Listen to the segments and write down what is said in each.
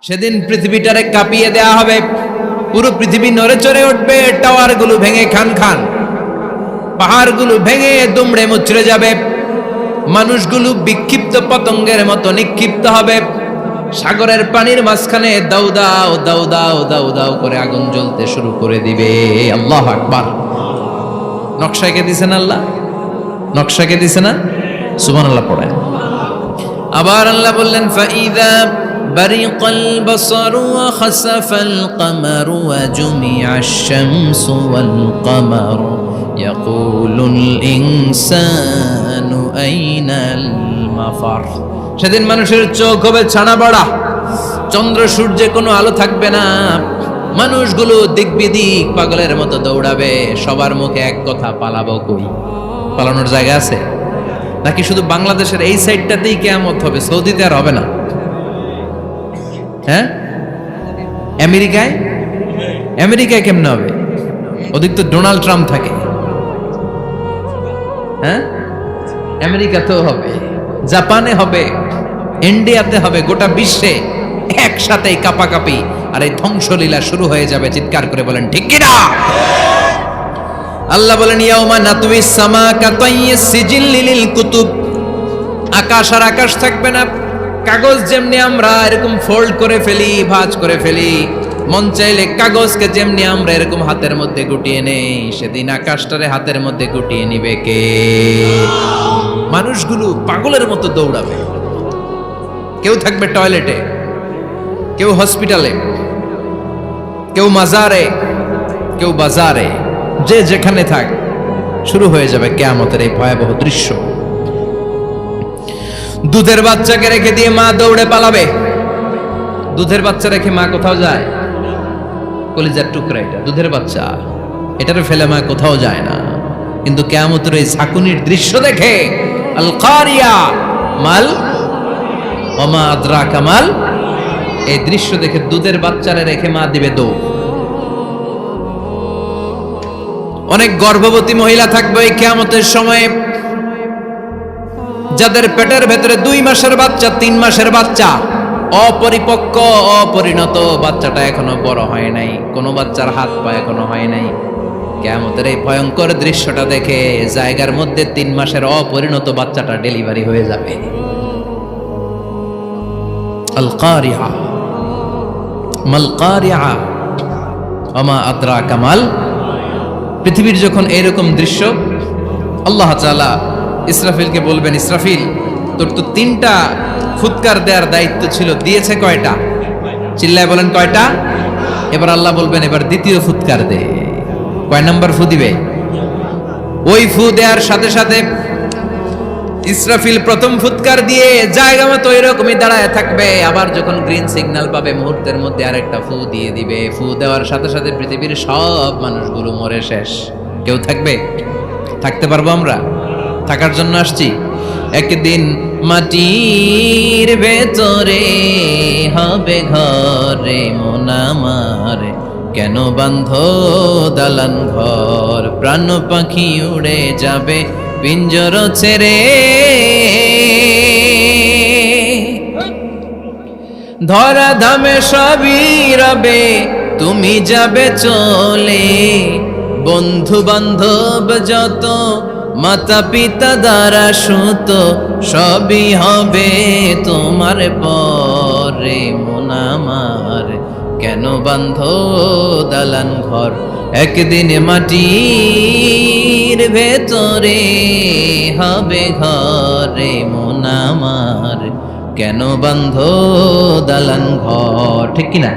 সেদিন পৃথিবীটারে কাঁপিয়ে দেয়া হবে, পুরো পৃথিবী নড়ে চড়ে উঠবে, টাওয়ারগুলো ভেঙে খান খান, পাহাড়গুলো ভেঙে দুমড়ে মুচড়ে যাবে, মানুষগুলো বিক্ষিপ্ত পতঙ্গের মতো নিক্ষিপ্ত হবে, সাগরের পানির মাঝখানে দাউ দাউ দাউ দাউ দাউ দাউ করে আগুন জ্বলতে শুরু করে দিবে। আল্লাহু আকবার। নকশা কে দিছেন আল্লাহ? নকশা কে দিছে না? সুবহানাল্লাহ পড়েন। আবার আল্লাহ বললেন ফাইদা বারিকাল বাসারু ওয়া খাসাফাল কামারু ওয়া জুমিআশ শামসু ওয়াল কামারু ইয়াকুলুল ইনসানু আইনাল মাফার। সেদিন মানুষের চোখ হবে ছানা বড়া, চন্দ্র সূর্যে কোনো আলো থাকবে না, মানুষগুলো দিক বিদিক পাগলের মতো দৌড়াবে, সবার মুখে এক কথা, পালাবো কই? পালানোর জায়গা আছে নাকি শুধু বাংলাদেশের এই সাইডটাতেই কিয়ামত হবে? সৌদিতে আর হবে না? হ্যাঁ, আমেরিকায় আমেরিকায় কেমনে হবে? ওদিক তো ডোনাল্ড ট্রাম্প থাকে। হ্যাঁ, আমেরিকাতেও হবে, জাপানে হবে, ইন্ডিয়াতে হবে, গোটা বিশ্বে একসাথেই কাপাকাপি আর এই ধ্বংসলীলা শুরু হয়ে যাবে। চিৎকার করে বলেন ঠিক কিনা? আল্লাহ বলেন ইয়াউমা নাতুইস সামা কাতাইয়িস সিজিল লিল কুতুব। আকাশ আর আকাশ থাকবে না, কাগজ যেমনি আমরা এরকম ফোল্ড করে ফেলি, ভাঁজ করে ফেলি, মন চাইলে কাগজকে যেমনি আমরা এরকম হাতের মধ্যে গুটিয়ে নেই, সেদিন আকাশটারে হাতের মধ্যে গুটিয়ে নিবে কে? মানুষগুলো পাগলের মতো দৌড়াবে, কেউ থাকবে টয়লেটে, কেউ হসপিটালে, কেউ মাজারে, কেউ বাজারে, যে যেখানে থাক, শুরু হয়ে যাবে কিয়ামতের এই ভয়াবহ দৃশ্য। দুধের বাচ্চাকে রেখে দিয়ে মা দৌড়ে পালাবে। দুধের বাচ্চা রেখে মা কোথাও যায়? কলিজার টুকরা এটা, দুধের বাচ্চা, এটারে ফেলে মা কোথাও যায় না। কিন্তু কিয়ামতের এই ঝাঁকুনির দৃশ্য দেখে আল কারিয়া মাল ওমা আদরাকা মাল, এই দৃশ্য দেখে দুধের বাচ্চারে রেখে মা দিবে দৌড়। অনেক গর্ভবতী মহিলা থাকবে এই কিয়ামতের সময়ে, যাদের পেটের ভেতরে 2 মাসের বাচ্চা, 3 মাসের বাচ্চা, অপরিপক্ক অপরিণত, বাচ্চাটা এখনো বড় হয় নাই, কোনো বাচ্চার হাত পা এখনো হয় নাই। কিয়ামতের এই ভয়ঙ্কর দৃশ্যটা দেখে জায়গার মধ্যে 3 মাসের অপরিণত বাচ্চাটা ডেলিভারি হয়ে যাবে। আল কারিয়া মাল কারিয়া ওমা আদরাকা মাল। পৃথিবীর যখন এরকম দৃশ্য, আল্লাহ তাআলা ইসরাফিলকে বলবেন, ইসরাফিল তোর তো 3টা ফুৎকার দেওয়ার দায়িত্ব ছিল, দিয়েছে কয়টা? চিল্লায় বলেন কয়টা? এবার আল্লাহ বলবেন এবার দ্বিতীয় ফুৎকার দে। কয় নাম্বার ফু দিবে? ওই ফু দেওয়ার সাথে সাথে ইসরাফিল প্রথম ফুৎকার দিয়ে জায়গা মতো এরকমই দাঁড়ায় থাকবে, আবার যখন গ্রিন সিগন্যাল পাবে মুহূর্তের মধ্যে আরেকটা ফু দিয়ে দিবে। ফু দেওয়ার সাথে সাথে পৃথিবীর সব মানুষগুলো মরে শেষ। কেউ থাকবে? থাকতে পারবো আমরা? থাকার জন্য আসছি। একদিন মাটির ভেতরে হবে ঘরে মন আমার, কেন বান্ধ দালান ঘর, প্রাণ পাখি উড়ে যাবে পিঞ্জর ছেড়ে, ধরা ধামে সবই রবে তুমি যাবে চলে, বন্ধু বান্ধব যত মাতা পিতা দ্বারা সুত সবই হবে তোমার পরে মন আমার, কেন বান্ধ দালান ঘর, একদিন মাটির ভেতরে হবে ঘরে মন আমার, কেন বান্ধ দালান ঘর। ঠিক কিনা?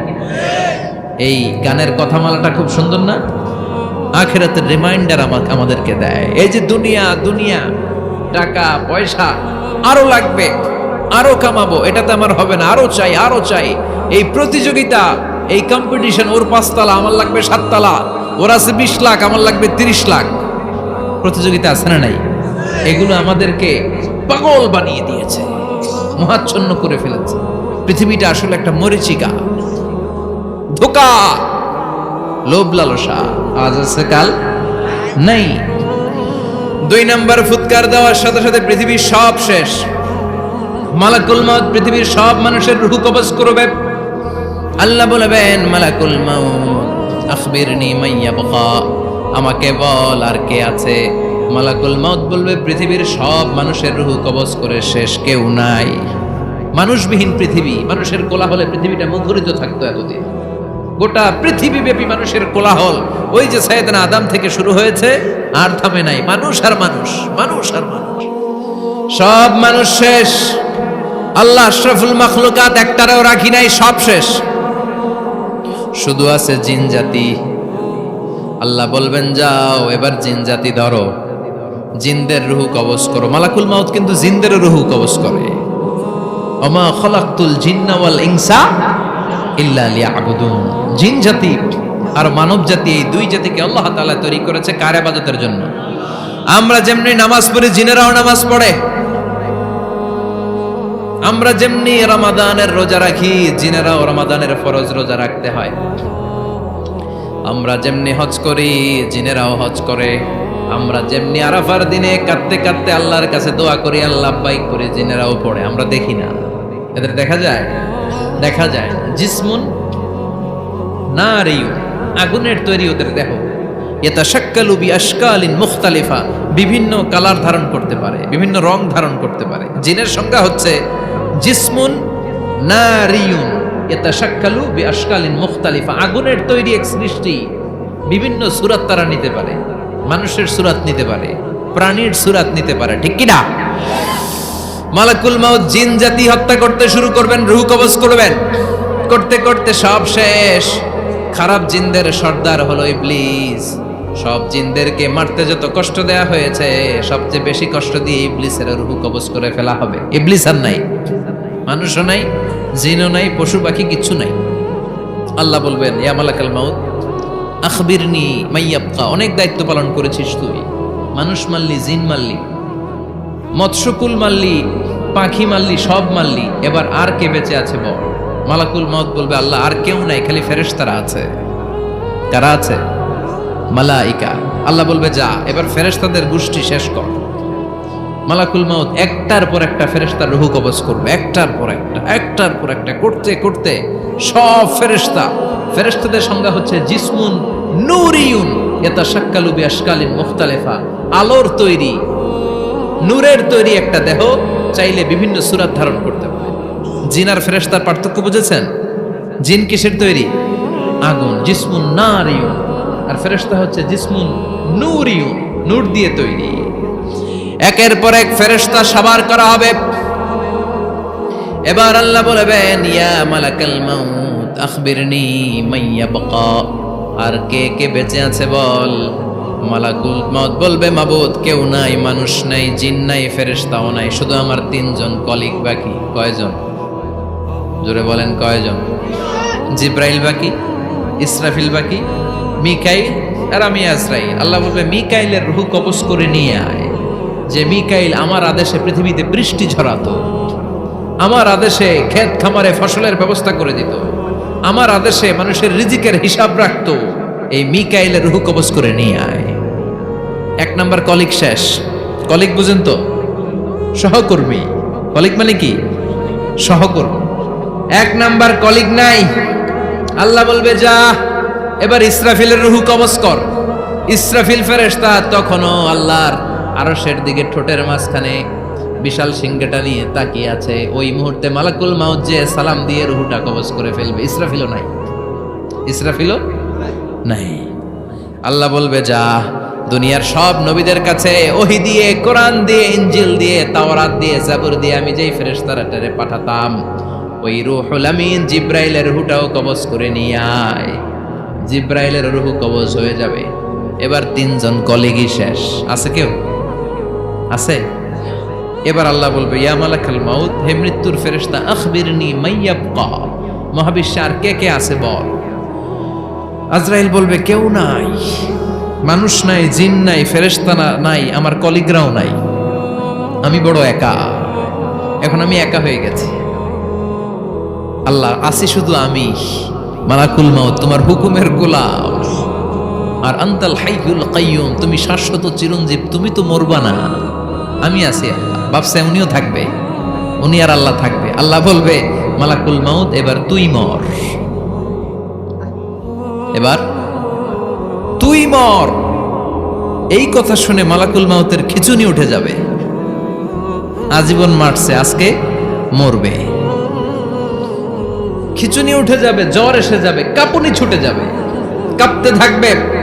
এই গানের কথামালাটা খুব সুন্দর না? আখিরাতের রিমাইন্ডার আমাদেরকে দেয়। এই যে দুনিয়া দুনিয়া, টাকা পয়সা আরো লাগবে, আরো কামাবো, এটাতে আমার হবে না, আরো চাই আরো চাই। এই প্রতিযোগিতা, এই কম্পিটিশন, ওর 5 তলা আমার লাগবে 7 তলা, ওর আছে 20 লাখ আমার লাগবে 30 লাখ, প্রতিযোগিতা আছে না নাই? এগুলো আমাদেরকে পাগল বানিয়ে দিয়েছে, মহাচ্ছন্ন করে ফেলেছে। পৃথিবীটা আসলে একটা মরীচিকা, ধোঁকা, লোভ লালসা, আজ আছে কাল নাই। 2 নাম্বার ফুৎকার দেওয়ার সাথে সাথে পৃথিবীর সব শেষ। মালাকুল মউত পৃথিবীর সব মানুষের রূহ কবজ করবে। আল্লাহ বলবেন মালাকুল মাউত আখবিরনি মাইয়াবকা, আমাকে বল আর কে আছে। মালাকুল মাউত বলবে পৃথিবীর সব মানুষের রূহ কবজ করে শেষ, কেউ নাই। মানুষবিহীন পৃথিবী, মানুষের কোলাহলে পৃথিবীটা মুখরিত থাকতো এতদিন। গোটা পৃথিবীব্যাপী মানুষের কোলাহল, ওই যে সাইয়েদনা আদম থেকে শুরু হয়েছে আর থামে নাই। মানুষ আর মানুষ, মানুষ আর মানুষ, সব মানুষ শেষ। আল্লাহ আশরাফুল মাখলুকাত একটারও রাখি নাই, সব শেষ। শুধু আছে জিন জাতি। আল্লাহ বলবেন যাও এবার জিন জাতি ধরো, জিনদের রুহু কবজ করো। মালাকুল মাউত কিন্তু জিনদের রুহু কবজ করে। ওমা খলাকতুল জিন্না ওয়াল ইনসা ইল্লা লিয়াবুদুন। জিন জাতি আর মানব জাতি, এই দুই জাতিকে আল্লাহ তাআলা তৈরি করেছে কার ইবাদতের জন্য। আমরা যেমনি নামাজ পড়ি, জিনেরাও নামাজ পড়ে। আমরা যেমনি রমাদানের রোজা রাখি, জিনেরাও রমাদানের ফরজ রোজা রাখতে হয়। আমরা যেমনি হজ করি, জিনেরাও হজ করে। আমরা যেমনি আরাফার দিনে কাঁদতে কাঁদতে আল্লাহর কাছে দোয়া করি, আল্লাহ বাইক করে, জিনেরাও পড়ে। আমরা দেখি না, এদের দেখা যায়? দেখা যায়। জিসমুন নারিয়ুন, আগুনের তৈরি ওদের দেহ। ইয়াতাশাক্কালু বিআশকালিন মুখতালিফা, বিভিন্ন কালার ধারণ করতে পারে, বিভিন্ন রং ধারণ করতে পারে। জিনের সংজ্ঞা হচ্ছে জিসমুন নারিয়ুন ইয়াতাশাক্কালু বিআশকালিন মুখতালিফা, আগুনের তৈরি এক সৃষ্টি। বিভিন্ন সূরত তারা নিতে পারে, মানুষের সূরত নিতে পারে, প্রাণীর সূরত নিতে পারে, ঠিক কি না? মালাকুল মাউত জিন জাতি হত্যা করতে শুরু করবেন, রূহ কবজ করবেন। করতে করতে সব শেষ। খারাপ জিনদের সর্দার হলো ইবলিস। সব জিনদেরকে মারতে যত কষ্ট দেয়া হয়েছে, সবচেয়ে বেশি কষ্ট দিয়ে ইবলিসের রূহ কবজ করে ফেলা হবে। ইবলিস আর নাই, মানুষও নাই, জিনও নাই, পশু পাখি কিচ্ছু নাই। আল্লাহ বলবেন ইয়া মালাকাল মাউত আখবিরনি মাইয়াবকা, অনেক দায়িত্ব পালন করেছিস তুই। মানুষ মারলি, জিন মারলি, মৎস্যকুল মারলি, পাখি মারলি, সব মারলি, এবার আর কে বেঁচে আছে বল। মালাকুল মাউত বলবে আল্লাহ আর কেউ নাই, খালি ফেরেশতারা আছে। কারা আছে? মালাইকা। আল্লাহ বলবে যা এবার ফেরেশতাদের গোষ্ঠী শেষ কর। মালাকুল মাউত একটার পর একটা ফেরেশতার রূহ কবজ করবে, একটার পর একটা, একটার পর একটা, করতে করতে সব ফেরেশতা। ফেরেশতাদের সংজ্ঞা হচ্ছে জিসমুন নূরিয়ুন ইয়াতাশাক্কালু বিআশকালিন মুখতালিফা, আলোর তৈরি, নূরের তৈরি একটা দেহ, চাইলে বিভিন্ন সূরত ধারণ করতে পারে। জিন আর ফেরেশতার পার্থক্য বুঝেছেন? জিন কিসের তৈরি? আগুন, জিসমুন নারিয়ুন। আর ফেরেশতা হচ্ছে জিসমুন নূরিয়ুন, নূর দিয়ে তৈরি। একের পর এক ফেরেশতা সাবার করা হবে। এবার আল্লাহ বলবেন ইয়া মালাকাল মাউত আখবিরনি মাইয়াবকা, আর কে কে বেঁচে আছে বল। মালাকুল মাউত বলবে মাবুদ কেউ নাই, মানুষ নাই, জিন নাই, ফেরেশতাও নাই, শুধু আমার তিনজন কলিগ বাকি। কয়জন? জোরে বলেন কয়জন? জিব্রাইল বাকি, ইসরাফিল বাকি, মিকাইল আর আমি আজরাইল। আল্লাহ বলবে মিকাইলের রূহ কবজ করে নিয়ে আয়। যে মিকাইল আমার আদেশে পৃথিবীতে বৃষ্টি ঝরাতো, আমার আদেশে ক্ষেত খামারে ফসলের ব্যবস্থা করে দিত, আমার আদেশে মানুষের রিজিকের হিসাব রাখতো, এই মিকাইলের রূহ কবজ করে নিয়ে আয়। এক নাম্বার কলিগ শেষ। কলিগ বুঝেন তো? সহকর্মী। কলিগ মানে কি? সহকর্মী। এক নাম্বার কলিগ নাই। আল্লাহ বলবে যা এবার ইসরাফিলের রূহ কবজ কর। ইসরাফিল ফেরেশতা তখনও আল্লাহর আরশের দিকে ঠোঁটের মাঝখানে বিশাল সিংহটা নিয়ে তাকিয়ে আছে। ওই মুহূর্তে মালাকুল মাউত যে সালাম দিয়ে রূহটা কবজ করে ফেলবে। ইসরাফিলও নাই, ইসরাফিলও নাই। আল্লাহ বলবে যা দুনিয়ার সব নবীদের কাছে ওহী দিয়ে, কোরআন দিয়ে, ইনজিল দিয়ে, তাওরাত দিয়ে, জাবুর দিয়ে আমি যেই ফেরেশতারে পাঠাতাম, ওই রূহুল আমিন জিব্রাইলের রূহটাও কবজ করে নিয়ে আয়। জিব্রাইলের রূহ কবজ হয়ে যাবে। এবার তিনজন কলিগই শেষ। আছে কেউ? আছে? এবার আল্লাহ বলবে ইয়া মালাকাল মাউত, হে মৃত্যুর ফেরেশতা আখবিরনি মাইয়াবকা, মহাবিশ্বে আর কে কে আছে বল। আজরাইল বলবে কেউ নাই, মানুষ নাই, জিন নাই, ফেরেশতা নাই, আমার কলিগরাও নাই, আমি বড় একা। এখন আমি একা হয়ে গেছি। আল্লাহ আসি শুধু আমি। মালাকুল মাউত তোমার হুকুমের গোলাম। আর আনতাল হাইয়ুল কাইয়ুম, তুমি শাশ্বত চিরঞ্জীব, তুমি তো মরবা না, আমি আছি। আল্লাহ ভাবছে উনিও থাকবে, উনি আর আল্লাহ থাকবে। আল্লাহ বলবে মালাকুল মাউত এবার তুই মর। এবার তুই মর, এই কথা শুনে মালাকুল মাউতের খিচুনি উঠে যাবে। আজীবন মারছে, আজকে মরবে। খিচুনি উঠে যাবে, জ্বর এসে যাবে, কাঁপুনি ছুটে যাবে, কাঁপতে থাকবে।